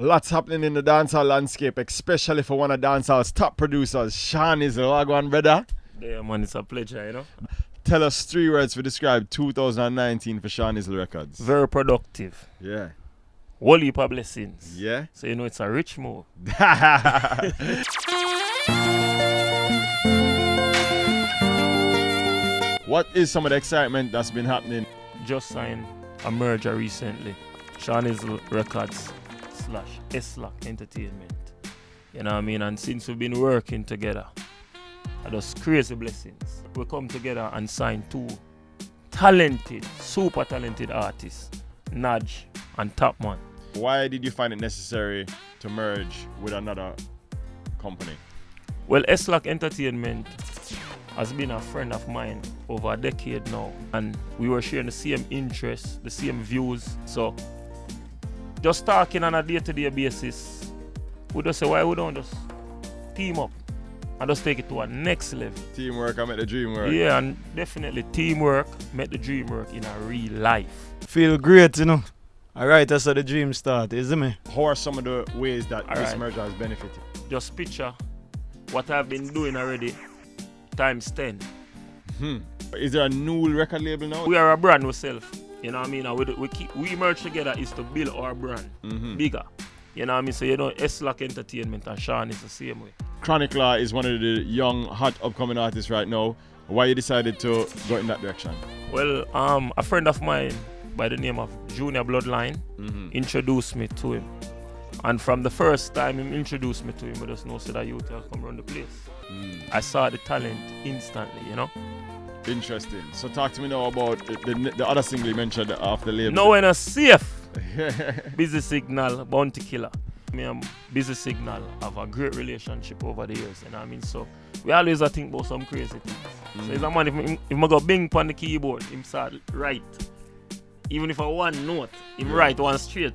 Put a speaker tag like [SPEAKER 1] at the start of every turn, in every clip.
[SPEAKER 1] Lots happening in the dancehall landscape, especially for one of dancehall's top producers, Nizzle. Wagwan, brother.
[SPEAKER 2] Yeah, man, it's a pleasure, you know.
[SPEAKER 1] Tell us 3 words to describe 2019 for Nizzle Records.
[SPEAKER 2] Very productive.
[SPEAKER 1] Yeah.
[SPEAKER 2] Whole heap of blessings.
[SPEAKER 1] Yeah.
[SPEAKER 2] So you know it's a rich move.
[SPEAKER 1] What is some of the excitement that's been happening?
[SPEAKER 2] Just signed a merger recently. Nizzle Records / S-Lock Entertainment. You know what I mean? And since we've been working together, just crazy blessings. We come together and sign 2 talented, super talented artists, Naj and Topman.
[SPEAKER 1] Why did you find it necessary to merge with another company?
[SPEAKER 2] Well, S-Lock Entertainment has been a friend of mine over a decade now, and we were sharing the same interests, the same views. So just talking on a day-to-day basis, we just say, why we don't just team up and just take it to a next level.
[SPEAKER 1] Teamwork, I make the dream work.
[SPEAKER 2] Yeah, and definitely teamwork make the dream work in a real life.
[SPEAKER 3] Feel great, you know. Alright, that's how the dream start, isn't it?
[SPEAKER 1] How are some of the ways that this
[SPEAKER 2] Alright.
[SPEAKER 1] merger has benefited?
[SPEAKER 2] Just picture what I've been doing already times 10.
[SPEAKER 1] Is there a new record label now?
[SPEAKER 2] We are a brand ourselves. You know what I mean? And we merge together is to build our brand bigger. You know what I mean? So you know S-Lock Entertainment and Sean is the same way.
[SPEAKER 1] Chronic Law is one of the young, hot, upcoming artists right now. Why you decided to go in that direction?
[SPEAKER 2] Well, a friend of mine by the name of Junior Bloodline introduced me to him. And from the first time he introduced me to him, I just know that youth will come around the place. I saw the talent instantly, you know.
[SPEAKER 1] Interesting. So talk to me now about the other single you mentioned off the label.
[SPEAKER 2] No one is safe. Busy Signal, Bounty Killer. Me and Busy Signal have a great relationship over the years, you know what I mean? So we always think about some crazy things. So it's a man, if I go bing on the keyboard, him start right. Even if I one note, him write one straight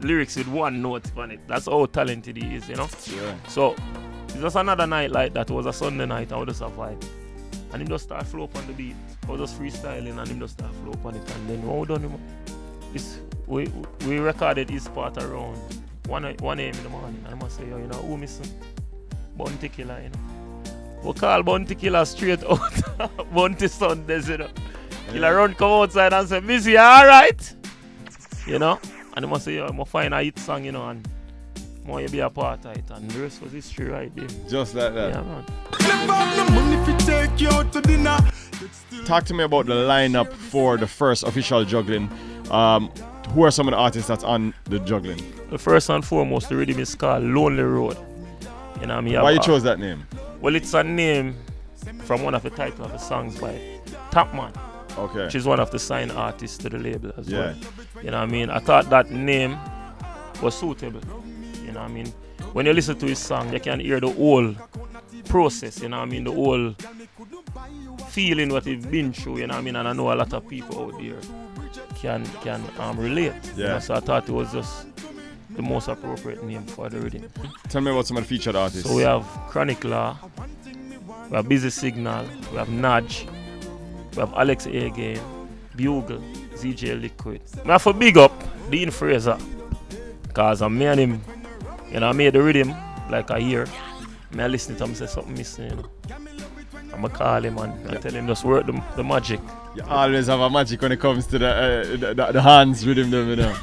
[SPEAKER 2] lyrics with one note on it. That's how talented he is, you know?
[SPEAKER 1] Yeah.
[SPEAKER 2] So it's just another night like that. It was a Sunday night and we just have vibe. And him just start flow up on the beat. I was just freestyling and him just start flow up on it. And then what we done, we recorded his part around 1 a.m. in the morning. And I must say, yo, you know, who missing? Bounty Killer, you know. We call Bounty Killer straight out. Bounty Sundays, you know. Killer run come outside and say, Missy, alright? You know? And I must say, yo, I'm going to find a hit song, you know, and more you be a part of it. And the rest was history right there.
[SPEAKER 1] Just like that.
[SPEAKER 2] Yeah, man.
[SPEAKER 1] Talk to me about the lineup for the first official juggling. Who are some of the artists that's on the juggling?
[SPEAKER 2] The first and foremost, the rhythm is called Lonely Road. You know what I mean?
[SPEAKER 1] Why you chose that name?
[SPEAKER 2] Well, it's a name from one of the titles of the songs by Topman,
[SPEAKER 1] Okay.
[SPEAKER 2] which is one of the signed artists to the label as
[SPEAKER 1] Yeah.
[SPEAKER 2] well. You know what I mean? I thought that name was suitable. You know what I mean? When you listen to his song, you can hear the whole process, you know what I mean? The whole feeling what he's been through, you know what I mean? And I know a lot of people out there can relate. You
[SPEAKER 1] Yeah.
[SPEAKER 2] know? So I thought it was just the most appropriate name for the rhythm.
[SPEAKER 1] Tell me about some of the featured artists.
[SPEAKER 2] So we have Chronic Law, we have Busy Signal, we have Naj, we have Alex A again, Bugle, ZJ Liquid. I have to big up Dean Fraser, because me and him, you know, I made the rhythm like a year. I listen to him say something missing, you know. I'm going to call him and tell him just work the magic.
[SPEAKER 1] You always have a magic when it comes to the hands rhythm, you know.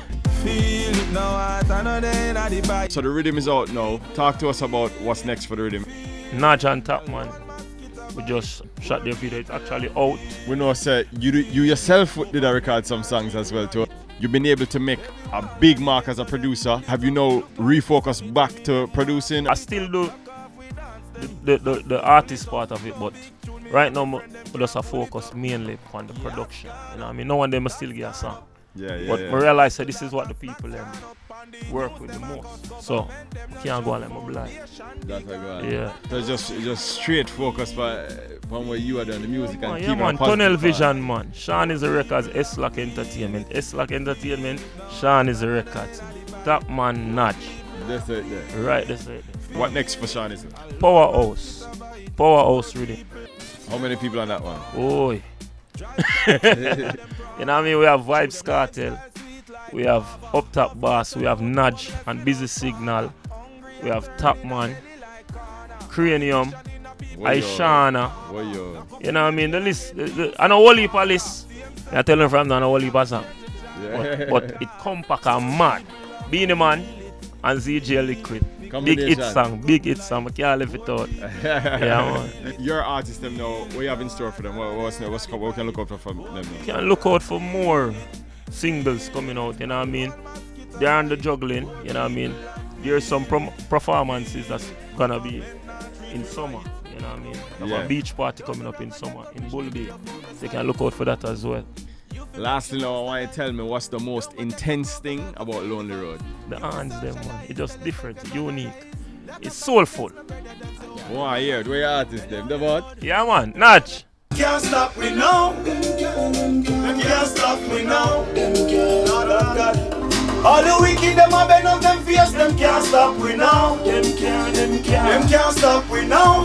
[SPEAKER 1] So the rhythm is out now. Talk to us about what's next for the rhythm.
[SPEAKER 2] Naj and Topman, we just shot their video. It's actually out.
[SPEAKER 1] We know, sir, you yourself did record some songs as well too. You've been able to make a big mark as a producer. Have you now refocused back to producing?
[SPEAKER 2] I still do the artist part of it, but right now I just focus mainly on the production. You know what I mean? No one them still get a song.
[SPEAKER 1] Yeah.
[SPEAKER 2] But I realize that this is what the people work with the most. So I can't go and let my blind.
[SPEAKER 1] That's how I go on.
[SPEAKER 2] Yeah.
[SPEAKER 1] So just straight focus from where you are doing the music and
[SPEAKER 2] Yeah,
[SPEAKER 1] keep
[SPEAKER 2] man,
[SPEAKER 1] it positive
[SPEAKER 2] tunnel
[SPEAKER 1] part.
[SPEAKER 2] vision, man. Sean is the records, S-Lock Entertainment. S-Lock Entertainment, Sean is the records. Topman Notch.
[SPEAKER 1] That's it there.
[SPEAKER 2] Right, that's it.
[SPEAKER 1] What next for Sean is it?
[SPEAKER 2] Powerhouse rhythm.
[SPEAKER 1] How many people on that one?
[SPEAKER 2] Oi. You know what I mean? We have Vibes Cartel. we have Up Top Boss, we have Nudge and Busy Signal, we have Top Man, Cranium, Aishana. You know what I mean? The list, and a whole heap of list. I tell them from now, a whole heap of song.
[SPEAKER 1] Yeah.
[SPEAKER 2] But it compact and mad. Beanie Man and ZJ Liquid. Big hit song. I can't live it out. Yeah, man.
[SPEAKER 1] Your artists, them know what you have in store for them. What we can look out for them now?
[SPEAKER 2] You can look out for more singles coming out, you know what I mean? They're on the juggling, you know what I mean? There's some performances that's gonna be in summer, you know what I mean? There's a beach party coming up in summer in Bull Bay. So you can look out for that as well.
[SPEAKER 1] Lastly, now I want you to tell me what's the most intense thing about Lonely Road?
[SPEAKER 2] The hands, them, man. It's just different, unique. It's soulful.
[SPEAKER 1] Wow, yeah, the way your artists, them, the what?
[SPEAKER 2] Yeah, man. Notch.
[SPEAKER 4] Can't stop me now. Them can't stop me now. All the wicked them a bend up them face. Them can't stop me now. Them can't stop me now.